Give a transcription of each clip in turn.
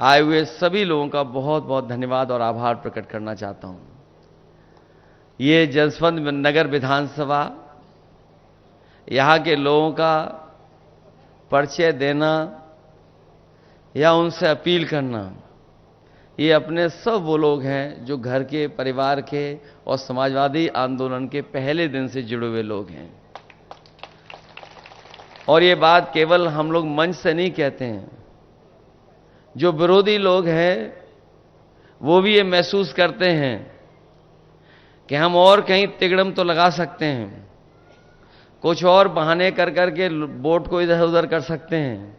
आए हुए सभी लोगों का बहुत बहुत धन्यवाद और आभार प्रकट करना चाहता हूं। ये जसवंत नगर विधानसभा, यहां के लोगों का परिचय देना या उनसे अपील करना, ये अपने सब वो लोग हैं जो घर के, परिवार के और समाजवादी आंदोलन के पहले दिन से जुड़े हुए लोग हैं। और ये बात केवल हम लोग मंच से नहीं कहते हैं, जो विरोधी लोग हैं वो भी ये महसूस करते हैं कि हम और कहीं तिगड़म तो लगा सकते हैं, कुछ और बहाने कर करके वोट को इधर उधर कर सकते हैं,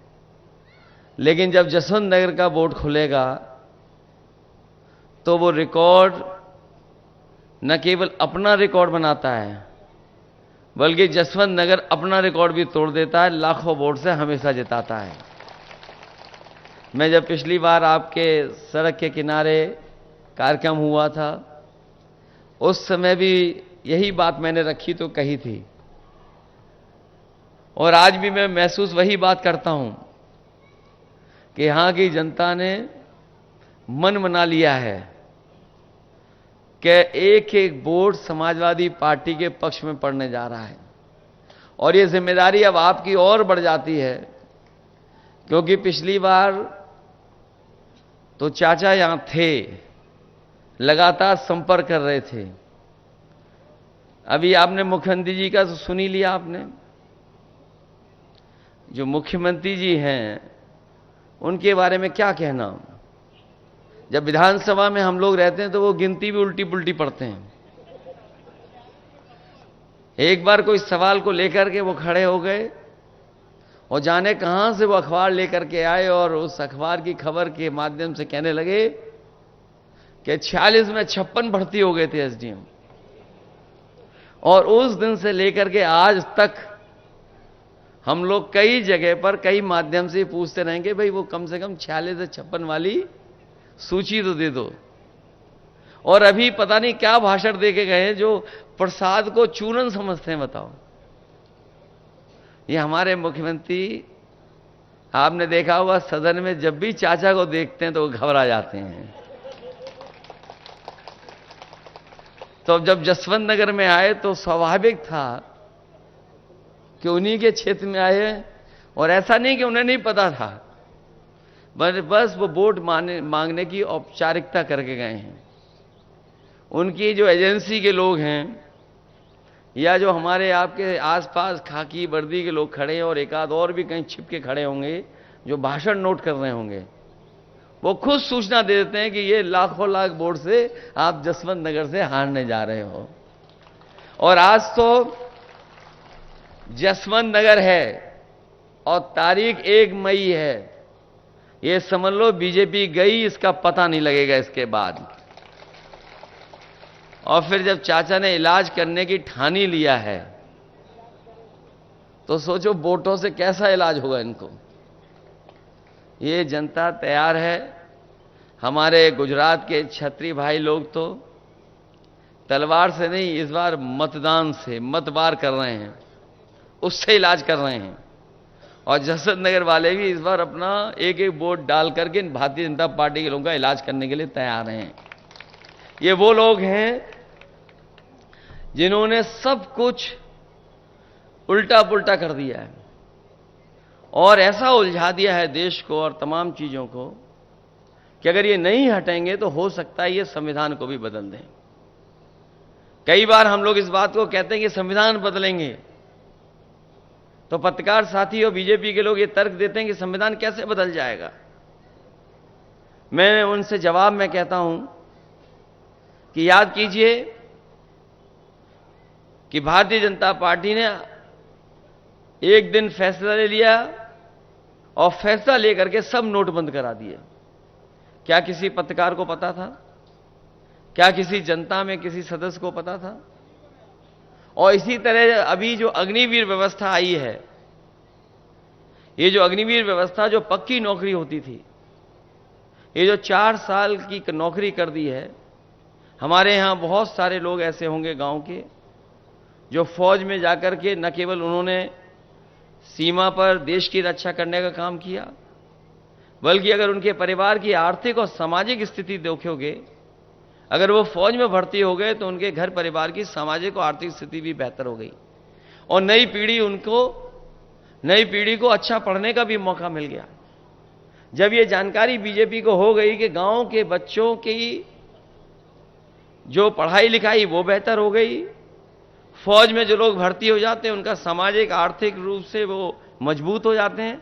लेकिन जब जसवंत नगर का वोट खुलेगा तो वो रिकॉर्ड न केवल अपना रिकॉर्ड बनाता है, बल्कि जसवंत नगर अपना रिकॉर्ड भी तोड़ देता है, लाखों वोट से हमेशा जिताता है। मैं जब पिछली बार आपके सड़क के किनारे कार्यक्रम हुआ था, उस समय भी यही बात मैंने रखी तो कही थी, और आज भी मैं महसूस वही बात करता हूं कि यहां की जनता ने मन बना लिया है कि एक एक वोट समाजवादी पार्टी के पक्ष में पड़ने जा रहा है। और ये जिम्मेदारी अब आपकी और बढ़ जाती है, क्योंकि पिछली बार तो चाचा यहां थे, लगातार संपर्क कर रहे थे। अभी आपने मुख्यमंत्री जी का तो सुन ही लिया आपने। जो मुख्यमंत्री जी हैं उनके बारे में क्या कहना। जब विधानसभा में हम लोग रहते हैं तो वो गिनती भी उल्टी पुल्टी पढ़ते हैं। एक बार कोई सवाल को लेकर के वो खड़े हो गए और जाने कहां से वो अखबार लेकर के आए और उस अखबार की खबर के माध्यम से कहने लगे कि 46 में 56 भर्ती हो गए थे एसडीएम। और उस दिन से लेकर के आज तक हम लोग कई जगह पर कई माध्यम से पूछते रहेंगे, भाई वो कम से कम 46 से 56 वाली सूची तो दे दो। और अभी पता नहीं क्या भाषण दे के गए हैं जो प्रसाद को चूरन समझते हैं। बताओ, ये हमारे मुख्यमंत्री, आपने देखा होगा सदन में जब भी चाचा को देखते हैं तो वो घबरा जाते हैं। तो जब जसवंत नगर में आए तो स्वाभाविक था कि उन्हीं के क्षेत्र में आए, और ऐसा नहीं कि उन्हें नहीं पता था, बस वो वोट मांगने की औपचारिकता करके गए हैं। उनकी जो एजेंसी के लोग हैं या जो हमारे आपके आसपास खाकी वर्दी के लोग खड़े हैं और एक आध और भी कहीं छिप के खड़े होंगे जो भाषण नोट कर रहे होंगे, वो खुद सूचना दे देते हैं कि ये लाखों लाख वोट से आप जसवंत नगर से हारने जा रहे हो। और आज तो जसवंत नगर है और तारीख 1 मई है। ये समझ लो बीजेपी गई, इसका पता नहीं लगेगा इसके बाद। और फिर जब चाचा ने इलाज करने की ठानी लिया है तो सोचो वोटों से कैसा इलाज होगा इनको। ये जनता तैयार है। हमारे गुजरात के क्षत्रिय भाई लोग तो तलवार से नहीं, इस बार मतदान से मतवार कर रहे हैं, उससे इलाज कर रहे हैं। और जसवंत नगर वाले भी इस बार अपना एक एक वोट डाल करके भारतीय जनता पार्टी के लोगों का इलाज करने के लिए तैयार हैं। ये वो लोग हैं जिन्होंने सब कुछ उल्टा पुल्टा कर दिया है और ऐसा उलझा दिया है देश को और तमाम चीजों को कि अगर ये नहीं हटेंगे तो हो सकता है ये संविधान को भी बदल दें। कई बार हम लोग इस बात को कहते हैं कि संविधान बदलेंगे, तो पत्रकार साथी और बीजेपी के लोग ये तर्क देते हैं कि संविधान कैसे बदल जाएगा। मैं उनसे जवाब में कहता हूं कि याद कीजिए कि भारतीय जनता पार्टी ने एक दिन फैसला ले लिया और फैसला लेकर के सब नोट बंद करा दिए। क्या किसी पत्रकार को पता था? क्या किसी जनता में किसी सदस्य को पता था? और इसी तरह अभी जो अग्निवीर व्यवस्था आई है, ये जो अग्निवीर व्यवस्था जो पक्की नौकरी होती थी, ये जो 4 साल की नौकरी कर दी है। हमारे यहां बहुत सारे लोग ऐसे होंगे गांव के जो फौज में जाकर के न केवल उन्होंने सीमा पर देश की रक्षा करने का काम किया, बल्कि अगर उनके परिवार की आर्थिक और सामाजिक स्थिति देखोगे, अगर वो फौज में भर्ती हो गए तो उनके घर परिवार की सामाजिक और आर्थिक स्थिति भी बेहतर हो गई और नई पीढ़ी को अच्छा पढ़ने का भी मौका मिल गया। जब ये जानकारी बीजेपी को हो गई कि गांव के बच्चों की जो पढ़ाई लिखाई वो बेहतर हो गई, फौज में जो लोग भर्ती हो जाते हैं उनका सामाजिक आर्थिक रूप से वो मजबूत हो जाते हैं,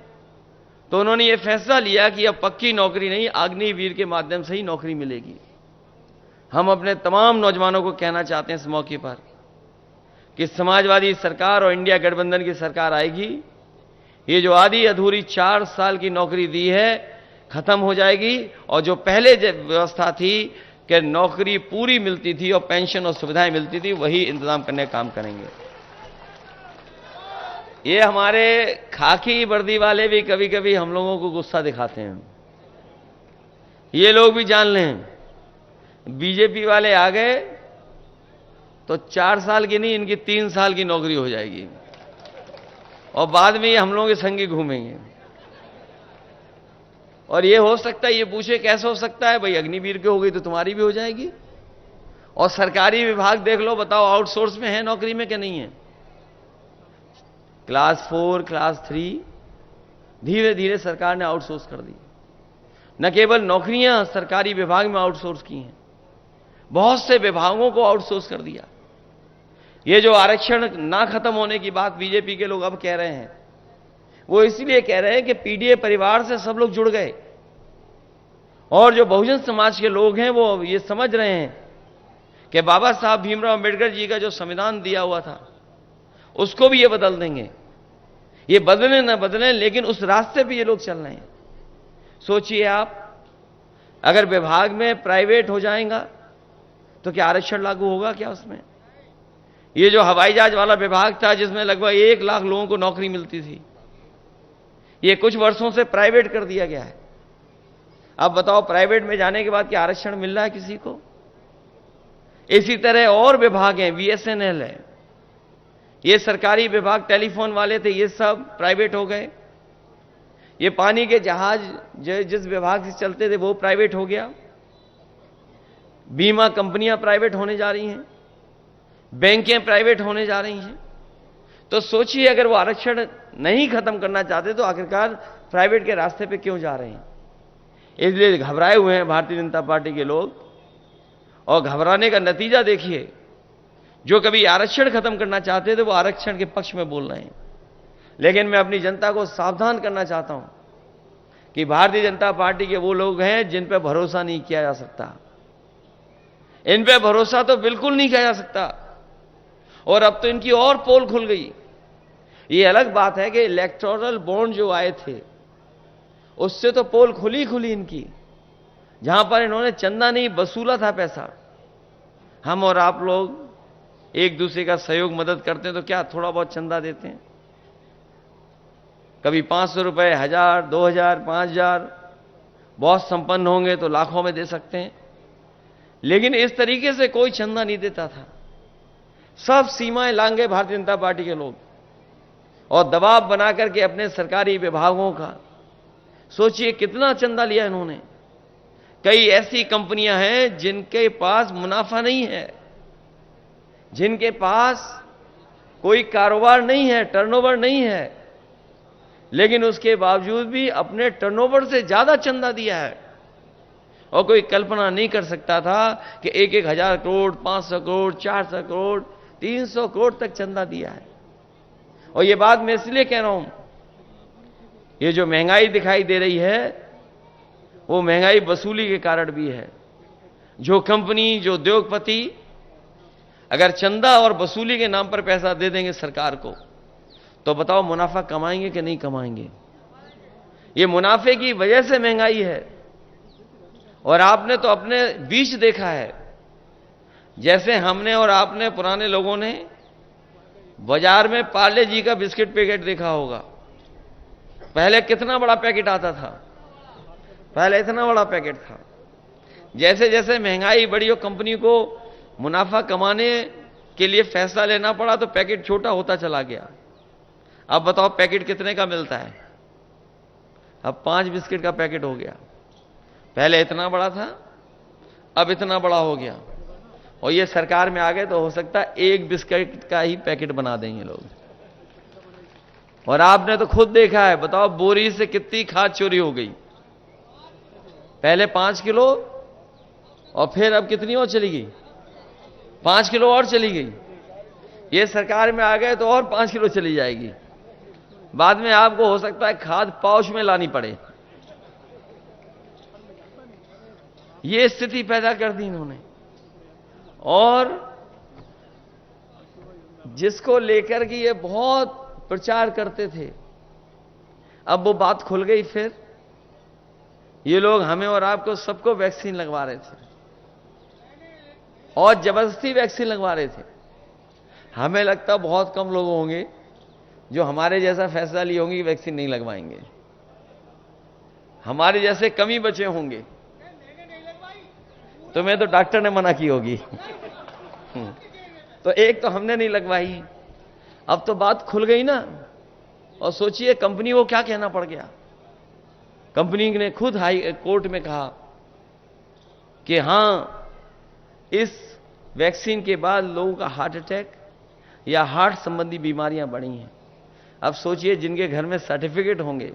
तो उन्होंने ये फैसला लिया कि अब पक्की नौकरी नहीं, अग्निवीर के माध्यम से ही नौकरी मिलेगी। हम अपने तमाम नौजवानों को कहना चाहते हैं इस मौके पर कि समाजवादी सरकार और इंडिया गठबंधन की सरकार आएगी, ये जो आधी अधूरी 4 साल की नौकरी दी है खत्म हो जाएगी और जो पहले व्यवस्था थी कि नौकरी पूरी मिलती थी और पेंशन और सुविधाएं मिलती थी, वही इंतजाम करने का काम करेंगे। ये हमारे खाकी वर्दी वाले भी कभी कभी हम लोगों को गुस्सा दिखाते हैं। ये लोग भी जान लें, बीजेपी वाले आ गए तो 4 साल की नहीं, इनकी 3 साल की नौकरी हो जाएगी और बाद में ये हम लोगों के संगी घूमेंगे। और ये हो सकता है, ये पूछे कैसे हो सकता है भाई, अग्निवीर की हो गई तो तुम्हारी भी हो जाएगी। और सरकारी विभाग देख लो, बताओ आउटसोर्स में है नौकरी में कि नहीं है। क्लास 4, क्लास 3 धीरे धीरे सरकार ने आउटसोर्स कर दी। न केवल नौकरियां सरकारी विभाग में आउटसोर्स की हैं, बहुत से विभागों को आउटसोर्स कर दिया। ये जो आरक्षण ना खत्म होने की बात बीजेपी के लोग अब कह रहे हैं, वो इसलिए कह रहे हैं कि पीडीए परिवार से सब लोग जुड़ गए और जो बहुजन समाज के लोग हैं वो ये समझ रहे हैं कि बाबा साहब भीमराव अंबेडकर जी का जो संविधान दिया हुआ था उसको भी ये बदल देंगे। ये बदले ना बदलें, लेकिन उस रास्ते पे ये लोग चल रहे हैं। सोचिए आप, अगर विभाग में प्राइवेट हो जाएगा तो क्या आरक्षण लागू होगा क्या उसमें? ये जो हवाई जहाज वाला विभाग था जिसमें लगभग 1 लाख लोगों को नौकरी मिलती थी, ये कुछ वर्षों से प्राइवेट कर दिया गया है। अब बताओ, प्राइवेट में जाने के बाद क्या आरक्षण मिल रहा है किसी को? इसी तरह और विभाग हैं, बीएसएनएल है, ये सरकारी विभाग, टेलीफोन वाले थे, ये सब प्राइवेट हो गए। ये पानी के जहाज जिस विभाग से चलते थे वो प्राइवेट हो गया। बीमा कंपनियां प्राइवेट होने जा रही हैं, बैंकें प्राइवेट होने जा रही हैं। तो सोचिए, अगर वो आरक्षण नहीं खत्म करना चाहते तो आखिरकार प्राइवेट के रास्ते पे क्यों जा रहे हैं? इसलिए घबराए हुए हैं भारतीय जनता पार्टी के लोग। और घबराने का नतीजा देखिए, जो कभी आरक्षण खत्म करना चाहते थे वो आरक्षण के पक्ष में बोल रहे हैं। लेकिन मैं अपनी जनता को सावधान करना चाहता हूं कि भारतीय जनता पार्टी के वो लोग हैं जिन पर भरोसा नहीं किया जा सकता। इन पे भरोसा तो बिल्कुल नहीं किया जा सकता। और अब तो इनकी और पोल खुल गई। ये अलग बात है कि इलेक्टोरल बॉन्ड जो आए थे उससे तो पोल खुली इनकी, जहां पर इन्होंने चंदा नहीं वसूला था पैसा। हम और आप लोग एक दूसरे का सहयोग मदद करते हैं तो क्या थोड़ा बहुत चंदा देते हैं? कभी 500 रुपए, 1000, 2000, 5000, बहुत संपन्न होंगे तो लाखों में दे सकते हैं। लेकिन इस तरीके से कोई चंदा नहीं देता था। सब सीमाएं लांघे भारतीय जनता पार्टी के लोग और दबाव बना करके अपने सरकारी विभागों का, सोचिए कितना चंदा लिया इन्होंने। कई ऐसी कंपनियां हैं जिनके पास मुनाफा नहीं है, जिनके पास कोई कारोबार नहीं है, टर्नओवर नहीं है, लेकिन उसके बावजूद भी अपने टर्नओवर से ज्यादा चंदा दिया है। और कोई कल्पना नहीं कर सकता था कि 1,000 करोड़, 500 करोड़, 400 करोड़, 300 करोड़ तक चंदा दिया है। और ये बात मैं इसलिए कह रहा हूं, ये जो महंगाई दिखाई दे रही है वो महंगाई वसूली के कारण भी है। जो कंपनी, जो उद्योगपति अगर चंदा और वसूली के नाम पर पैसा दे देंगे सरकार को, तो बताओ मुनाफा कमाएंगे कि नहीं कमाएंगे? ये मुनाफे की वजह से महंगाई है। और आपने तो अपने बीच देखा है, जैसे हमने और आपने पुराने लोगों ने बाजार में पार्ले जी का बिस्किट पैकेट देखा होगा। पहले कितना बड़ा पैकेट आता था, पहले इतना बड़ा पैकेट था। जैसे जैसे महंगाई बढ़ी और कंपनी को मुनाफा कमाने के लिए फैसला लेना पड़ा तो पैकेट छोटा होता चला गया। अब बताओ पैकेट कितने का मिलता है? अब 5 बिस्किट का पैकेट हो गया। पहले इतना बड़ा था, अब इतना बड़ा हो गया। और ये सरकार में आ गए तो हो सकता है 1 बिस्किट का ही पैकेट बना देंगे लोग। और आपने तो खुद देखा है, बताओ बोरी से कितनी खाद चोरी हो गई। पहले 5 किलो और फिर अब कितनी और चली गई, 5 किलो और चली गई। ये सरकार में आ गए तो और 5 किलो चली जाएगी। बाद में आपको हो सकता है खाद पाउच में लानी पड़े। ये स्थिति पैदा कर दी इन्होंने। और जिसको लेकर के ये बहुत प्रचार करते थे, अब वो बात खुल गई। फिर ये लोग हमें और आपको सबको वैक्सीन लगवा रहे थे और जबरदस्ती वैक्सीन लगवा रहे थे। हमें लगता बहुत कम लोग होंगे जो हमारे जैसा फैसला लिए होंगे कि वैक्सीन नहीं लगवाएंगे। हमारे जैसे कम ही बचे होंगे। तुम्हें तो डॉक्टर ने मना की होगी। तो एक तो हमने नहीं लगवाई। अब तो बात खुल गई ना। और सोचिए कंपनी को क्या कहना पड़ गया। कंपनी ने खुद हाई कोर्ट में कहा कि हां, इस वैक्सीन के बाद लोगों का हार्ट अटैक या हार्ट संबंधी बीमारियां बढ़ी हैं। अब सोचिए जिनके घर में सर्टिफिकेट होंगे,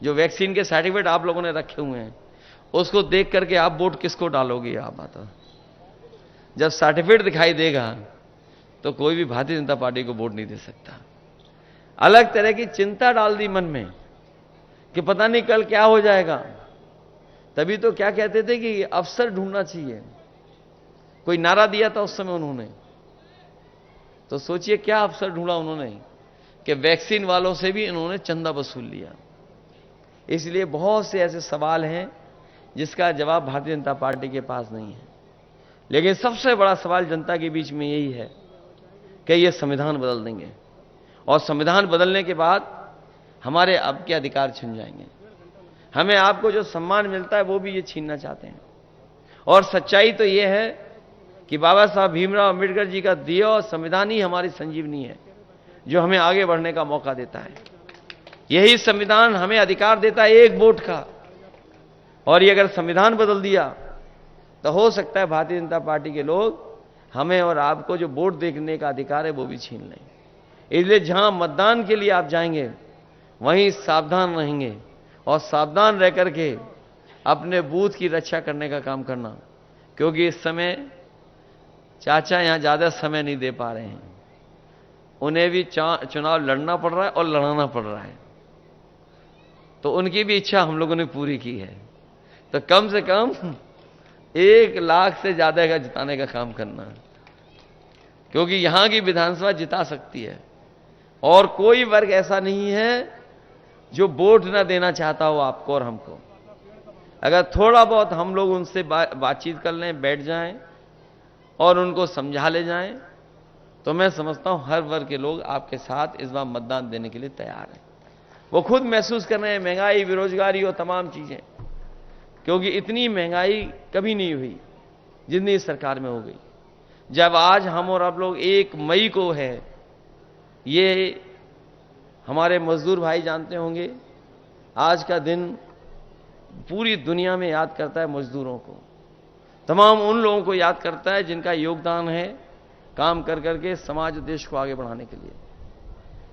जो वैक्सीन के सर्टिफिकेट आप लोगों ने रखे हुए हैं, उसको देख करके आप वोट किसको डालोगे। आप बताओ, जब सर्टिफिकेट दिखाई देगा तो कोई भी भारतीय जनता पार्टी को वोट नहीं दे सकता। अलग तरह की चिंता डाल दी मन में कि पता नहीं कल क्या हो जाएगा। तभी तो क्या कहते थे कि अफसर ढूंढना चाहिए, कोई नारा दिया था उस समय उन्होंने। तो सोचिए क्या अफसर ढूंढा उन्होंने कि वैक्सीन वालों से भी इन्होंने चंदा वसूल लिया। इसलिए बहुत से ऐसे सवाल हैं जिसका जवाब भारतीय जनता पार्टी के पास नहीं है। लेकिन सबसे बड़ा सवाल जनता के बीच में यही है कि ये संविधान बदल देंगे और संविधान बदलने के बाद हमारे अब के अधिकार छिन जाएंगे। हमें आपको जो सम्मान मिलता है वो भी ये छीनना चाहते हैं। और सच्चाई तो ये है कि बाबा साहब भीमराव अंबेडकर जी का दिया और संविधान ही हमारी संजीवनी है, जो हमें आगे बढ़ने का मौका देता है। यही संविधान हमें अधिकार देता है एक वोट का। और ये अगर संविधान बदल दिया तो हो सकता है भारतीय जनता पार्टी के लोग हमें और आपको जो वोट देने का अधिकार है वो भी छीन लें। इसलिए जहां मतदान के लिए आप जाएंगे वहीं सावधान रहेंगे और सावधान रह करके अपने बूथ की रक्षा करने का काम करना। क्योंकि इस समय चाचा यहां ज्यादा समय नहीं दे पा रहे हैं। उन्हें भी चुनाव लड़ना पड़ रहा है और लड़ाना पड़ रहा है। तो उनकी भी इच्छा हम लोगों ने पूरी की है। तो कम से कम 1 लाख से ज्यादा का जिताने का काम करना, क्योंकि यहां की विधानसभा जिता सकती है। और कोई वर्ग ऐसा नहीं है जो वोट ना देना चाहता हो आपको और हमको। अगर थोड़ा बहुत हम लोग उनसे बातचीत कर लें, बैठ जाएं और उनको समझा ले जाएं, तो मैं समझता हूं हर वर्ग के लोग आपके साथ इस बार मतदान देने के लिए तैयार हैं। वो खुद महसूस कर रहे हैं महंगाई, बेरोजगारी और तमाम चीजें, क्योंकि इतनी महंगाई कभी नहीं हुई जितनी इस सरकार में हो गई। जब आज हम और आप लोग 1 मई को है, ये हमारे मजदूर भाई जानते होंगे, आज का दिन पूरी दुनिया में याद करता है मजदूरों को। तमाम उन लोगों को याद करता है जिनका योगदान है काम कर करके समाज देश को आगे बढ़ाने के लिए।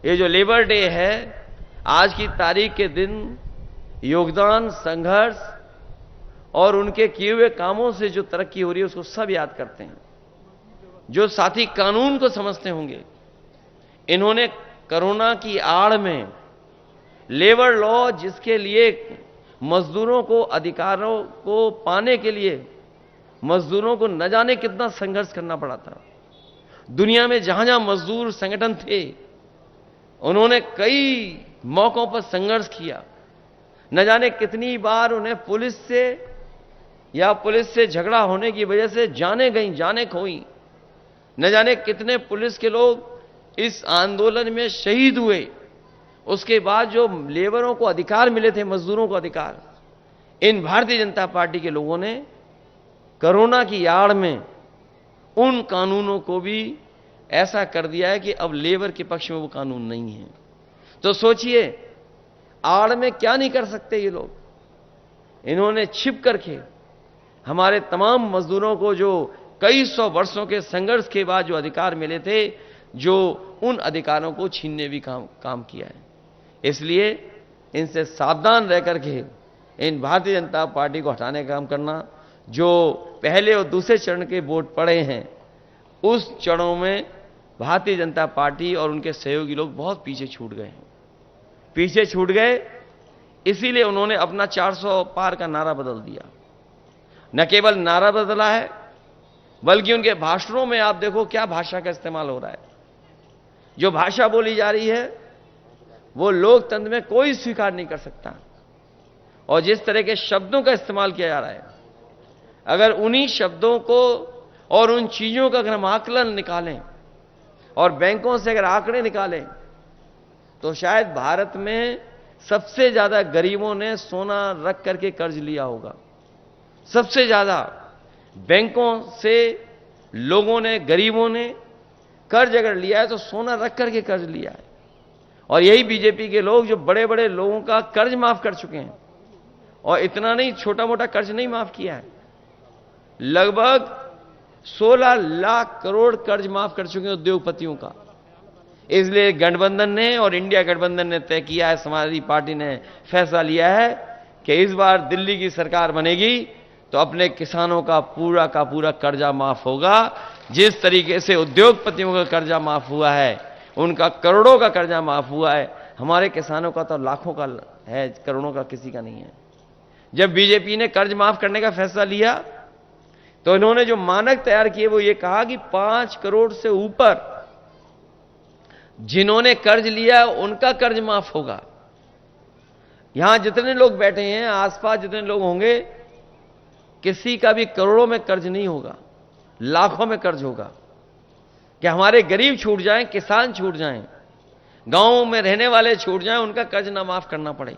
ये जो लेबर डे है, आज की तारीख के दिन योगदान, संघर्ष और उनके किए हुए कामों से जो तरक्की हो रही है उसको सब याद करते हैं। जो साथी कानून को समझते होंगे, इन्होंने कोरोना की आड़ में लेबर लॉ, जिसके लिए मजदूरों को अधिकारों को पाने के लिए मजदूरों को न जाने कितना संघर्ष करना पड़ा था। दुनिया में जहां जहां मजदूर संगठन थे, उन्होंने कई मौकों पर संघर्ष किया। न जाने कितनी बार उन्हें पुलिस से झगड़ा होने की वजह से जाने गई, जाने खोई। न जाने कितने पुलिस के लोग इस आंदोलन में शहीद हुए। उसके बाद जो लेबरों को अधिकार मिले थे, मजदूरों को अधिकार, इन भारतीय जनता पार्टी के लोगों ने कोरोना की आड़ में उन कानूनों को भी ऐसा कर दिया है कि अब लेबर के पक्ष में वो कानून नहीं है। तो सोचिए, आड़ में क्या नहीं कर सकते ये लोग। इन्होंने छिप करके हमारे तमाम मजदूरों को जो कई सौ वर्षों के संघर्ष के बाद जो अधिकार मिले थे, जो उन अधिकारों को छीनने भी काम किया है। इसलिए इनसे सावधान रह करके इन भारतीय जनता पार्टी को हटाने का काम करना। जो पहले और दूसरे चरण के वोट पड़े हैं, उस चरणों में भारतीय जनता पार्टी और उनके सहयोगी लोग बहुत पीछे छूट गए हैं। पीछे छूट गए, इसीलिए उन्होंने अपना 400 पार का नारा बदल दिया। न केवल नारा बदला है, बल्कि उनके भाषणों में आप देखो क्या भाषा का इस्तेमाल हो रहा है। जो भाषा बोली जा रही है वो लोकतंत्र में कोई स्वीकार नहीं कर सकता। और जिस तरह के शब्दों का इस्तेमाल किया जा रहा है, अगर उन्हीं शब्दों को और उन चीजों का अगर हम आकलन निकालें और बैंकों से अगर आंकड़े निकालें, तो शायद भारत में सबसे ज्यादा गरीबों ने सोना रख करके कर्ज लिया होगा। सबसे ज्यादा बैंकों से लोगों ने, गरीबों ने कर्ज अगर लिया है तो सोना रख करके कर्ज लिया है। और यही बीजेपी के लोग जो बड़े बड़े लोगों का कर्ज माफ कर चुके हैं, और इतना नहीं, छोटा मोटा कर्ज नहीं माफ किया है, लगभग 16 लाख करोड़ कर्ज माफ कर चुके हैं उद्योगपतियों का। इसलिए गठबंधन ने और इंडिया गठबंधन ने तय किया है, समाजवादी पार्टी ने फैसला लिया है कि इस बार दिल्ली की सरकार बनेगी तो अपने किसानों का पूरा कर्जा माफ होगा। जिस तरीके से उद्योगपतियों का कर्जा माफ हुआ है, उनका करोड़ों का कर्जा माफ हुआ है, हमारे किसानों का तो लाखों का है, करोड़ों का किसी का नहीं है। जब बीजेपी ने कर्ज माफ करने का फैसला लिया तो इन्होंने जो मानक तैयार किए वो ये कहा कि 5 करोड़ से ऊपर जिन्होंने कर्ज लिया उनका कर्ज माफ होगा। यहां जितने लोग बैठे हैं, आसपास जितने लोग होंगे, किसी का भी करोड़ों में कर्ज नहीं होगा, लाखों में कर्ज होगा। कि हमारे गरीब छूट जाएं, किसान छूट जाएं, गांवों में रहने वाले छूट जाएं, उनका कर्ज ना माफ करना पड़े।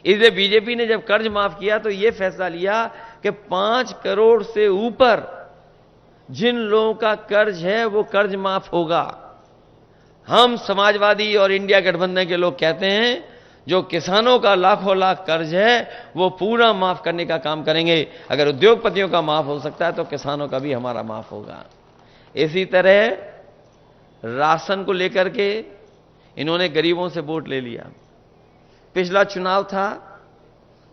इसलिए बीजेपी ने जब कर्ज माफ किया तो यह फैसला लिया कि 5 करोड़ से ऊपर जिन लोगों का कर्ज है वो कर्ज माफ होगा। हम समाजवादी और इंडिया गठबंधन के लोग कहते हैं जो किसानों का लाखों लाख कर्ज है वो पूरा माफ करने का काम करेंगे। अगर उद्योगपतियों का माफ हो सकता है तो किसानों का भी हमारा माफ होगा। इसी तरह राशन को लेकर के इन्होंने गरीबों से वोट ले लिया। पिछला चुनाव था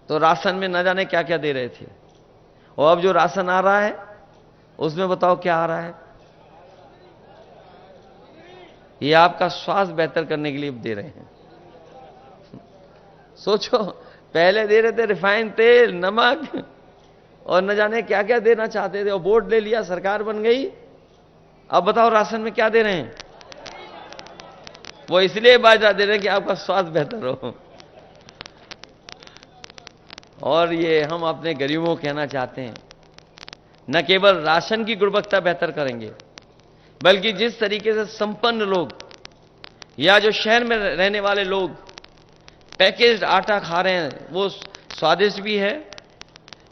तो राशन में न जाने क्या क्या दे रहे थे, और अब जो राशन आ रहा है उसमें बताओ क्या आ रहा है। ये आपका स्वास्थ्य बेहतर करने के लिए दे रहे हैं। सोचो, पहले दे रहे थे रिफाइंड तेल, नमक और न जाने क्या क्या देना चाहते थे, और वोट ले लिया, सरकार बन गई। अब बताओ राशन में क्या दे रहे हैं। वो इसलिए बाजरा दे रहे हैं कि आपका स्वास्थ्य बेहतर हो। और ये हम अपने गरीबों को कहना चाहते हैं, न केवल राशन की गुणवत्ता बेहतर करेंगे, बल्कि जिस तरीके से संपन्न लोग या जो शहर में रहने वाले लोग पैकेज्ड आटा खा रहे हैं, वो स्वादिष्ट भी है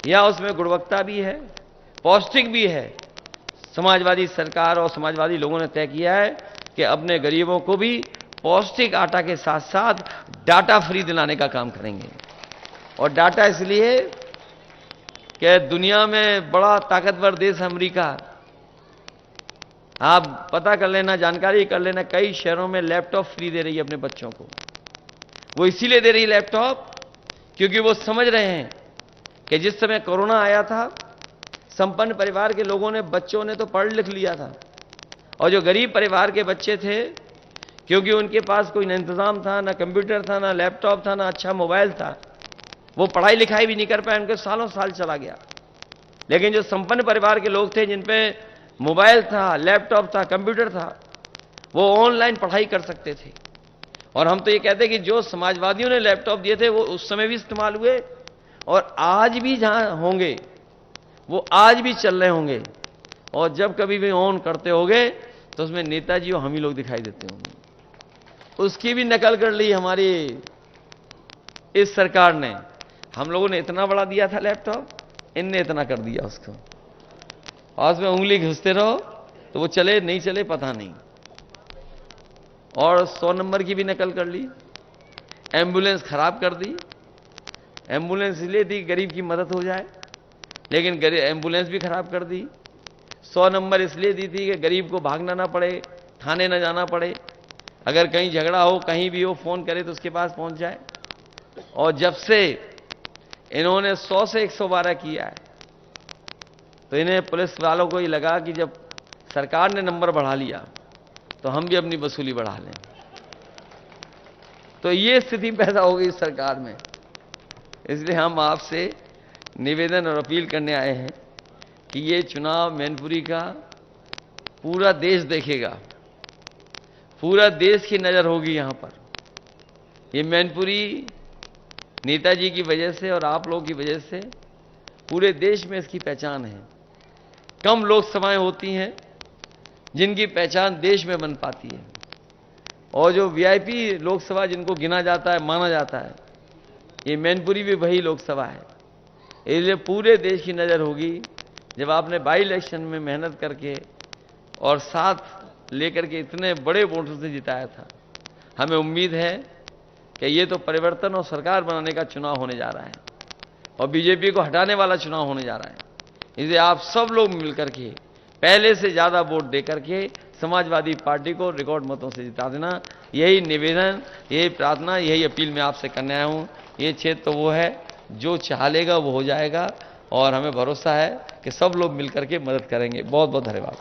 या उसमें गुणवत्ता भी है, पौष्टिक भी है। समाजवादी सरकार और समाजवादी लोगों ने तय किया है कि अपने गरीबों को भी पौष्टिक आटा के साथ साथ डाटा फ्री दिलाने का काम करेंगे। और डाटा इसलिए कि दुनिया में बड़ा ताकतवर देश अमेरिका, आप पता कर लेना, जानकारी कर लेना, कई शहरों में लैपटॉप फ्री दे रही है अपने बच्चों को। वो इसीलिए दे रही है लैपटॉप क्योंकि वो समझ रहे हैं कि जिस समय कोरोना आया था, संपन्न परिवार के लोगों ने, बच्चों ने तो पढ़ लिख लिया था, और जो गरीब परिवार के बच्चे थे, क्योंकि उनके पास कोई न इंतजाम था, ना कंप्यूटर था, ना लैपटॉप था, ना अच्छा मोबाइल था, वो पढ़ाई लिखाई भी नहीं कर पाए, उनके सालों साल चला गया। लेकिन जो संपन्न परिवार के लोग थे, जिन पे मोबाइल था, लैपटॉप था, कंप्यूटर था, वो ऑनलाइन पढ़ाई कर सकते थे। और हम तो ये कहते हैं कि जो समाजवादियों ने लैपटॉप दिए थे वो उस समय भी इस्तेमाल हुए, और आज भी जहां होंगे वो आज भी चल रहे होंगे। और जब कभी भी ऑन करते होंगे तो उसमें नेताजी और हम ही लोग दिखाई देते होंगे। उसकी भी नकल कर ली हमारी इस सरकार ने। हम लोगों ने इतना बड़ा दिया था लैपटॉप, इनने इतना कर दिया उसको, और उसमें उंगली घुसते रहो तो वो चले नहीं चले पता नहीं। और 100 नंबर की भी नकल कर ली। एम्बुलेंस खराब कर दी। एम्बुलेंस इसलिए दी कि गरीब की मदद हो जाए, लेकिन एम्बुलेंस भी खराब कर दी। 100 नंबर इसलिए दी थी कि गरीब को भागना ना पड़े, थाने ना जाना पड़े, अगर कहीं झगड़ा हो, कहीं भी हो, फोन करे तो उसके पास पहुंच जाए। और जब से इन्होंने 100 से 112 किया है, तो इन्हें पुलिस वालों को ये लगा कि जब सरकार ने नंबर बढ़ा लिया तो हम भी अपनी वसूली बढ़ा लें। तो ये स्थिति पैदा हो गई सरकार में। इसलिए हम आपसे निवेदन और अपील करने आए हैं कि ये चुनाव मैनपुरी का पूरा देश देखेगा, पूरा देश की नजर होगी यहां पर। ये मैनपुरी नेताजी की वजह से और आप लोगों की वजह से पूरे देश में इसकी पहचान है। कम लोकसभाएं होती हैं जिनकी पहचान देश में बन पाती है, और जो वीआईपी लोकसभा जिनको गिना जाता है, माना जाता है, ये मैनपुरी भी वही लोकसभा है। इसलिए पूरे देश की नज़र होगी। जब आपने बाई इलेक्शन में मेहनत करके और साथ लेकर के इतने बड़े वोटों से जिताया था, हमें उम्मीद है कि ये तो परिवर्तन और सरकार बनाने का चुनाव होने जा रहा है और बीजेपी को हटाने वाला चुनाव होने जा रहा है। इसलिए आप सब लोग मिलकर के पहले से ज़्यादा वोट दे करके समाजवादी पार्टी को रिकॉर्ड मतों से जिता देना। यही निवेदन, यही प्रार्थना, यही अपील मैं आपसे करने आया हूँ। ये क्षेत्र तो वो है जो चाह लेगा वो हो जाएगा, और हमें भरोसा है कि सब लोग मिलकर के मदद करेंगे। बहुत बहुत धन्यवाद।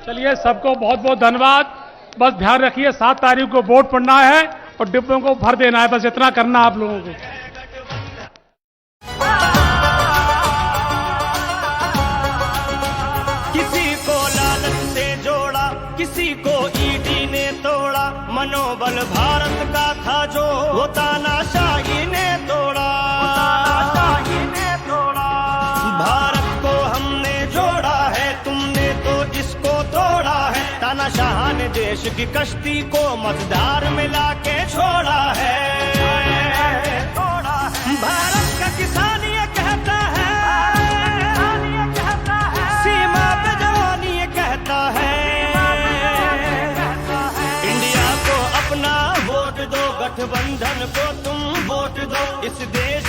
चलिए, सबको बहुत बहुत धन्यवाद। बस ध्यान रखिए 7 तारीख को वोट पड़ना है और डिब्बों को भर देना है, बस इतना करना आप लोगों को। किसी को लालच से जोड़ा, किसी को ईडी ने तोड़ा, मनोबल भारत का था जो वो तानाशाही ने तोड़ा। भारत को हमने जोड़ा है, तुमने तो इसको तोड़ा है। तानाशाह ने देश की कश्ती को मझधार में लाके छोड़ा है। भारत का किसान ये कहता है, सीमा पे जवान ये कहता है, इंडिया को अपना वोट दो, गठबंधन को तुम वोट दो, इस देश